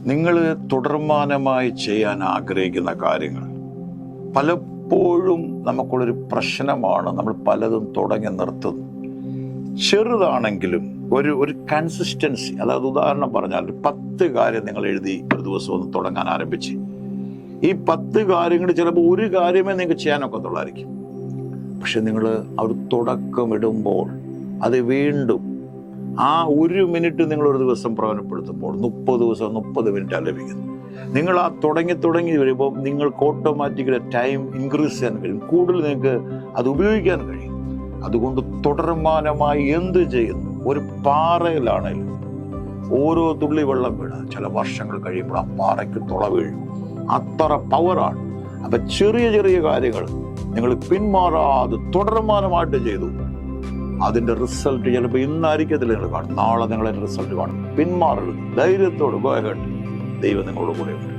നിങ്ങൾ തുടർമാനമായി ചെയ്യാൻ ആഗ്രഹിക്കുന്ന കാര്യങ്ങൾ പലപ്പോഴും നമുക്കുള്ളൊരു പ്രശ്നമാണ്. നമ്മൾ പലതും തുടങ്ങി നിർത്തുന്നു. ചെറുതാണെങ്കിലും ഒരു കൺസിസ്റ്റൻസി, അതായത് ഉദാഹരണം പറഞ്ഞാൽ 10 കാര്യം നിങ്ങൾ എഴുതി ഒരു ദിവസം ഒന്ന് തുടങ്ങാൻ ആരംഭിച്ച് ഈ 10 കാര്യങ്ങൾ ചിലപ്പോൾ ഒരു കാര്യമേ നിങ്ങൾക്ക് ചെയ്യാനൊക്കത്തുള്ളായിരിക്കും. പക്ഷെ നിങ്ങൾ ഒരു തുടക്കമിടുമ്പോൾ അത് വീണ്ടും ആ 1 മിനിറ്റ് നിങ്ങൾ ഒരു ദിവസം പ്രയോജനപ്പെടുത്തുമ്പോൾ 30 ദിവസം 30 മിനിറ്റ് ലഭിക്കുന്നു. നിങ്ങൾ ആ തുടങ്ങി വരുമ്പോൾ നിങ്ങൾക്ക് ഓട്ടോമാറ്റിക്കലി ടൈം ഇൻക്രീസ് ചെയ്യാൻ കഴിയും, കൂടുതൽ നിങ്ങൾക്ക് അത് ഉപയോഗിക്കാൻ കഴിയും. അതുകൊണ്ട് തുടർമാനമായി എന്ത് ചെയ്യുന്നു? ഒരു പാറയിലാണെങ്കിലും ഓരോ തുള്ളി വെള്ളം വീണ ചില വർഷങ്ങൾ കഴിയുമ്പോൾ ആ പാറയ്ക്ക് തുള വീഴും. അത്ര പവറാണ്. അപ്പൊ ചെറിയ ചെറിയ കാര്യങ്ങൾ നിങ്ങൾ പിന്മാറാതെ തുടർമാനമായിട്ട് ചെയ്തു, അതിന്റെ റിസൾട്ട് ചിലപ്പോൾ ഇന്നായിരിക്കത്തില്ല നിങ്ങൾ കാണും, നാളെ നിങ്ങൾ അതിന്റെ റിസൾട്ട് കാണും. പിന്മാറരുത്, ധൈര്യത്തോട് ഗോ അഹെഡ്. ദൈവം നിങ്ങളോട് കൂടെ ഉണ്ട്.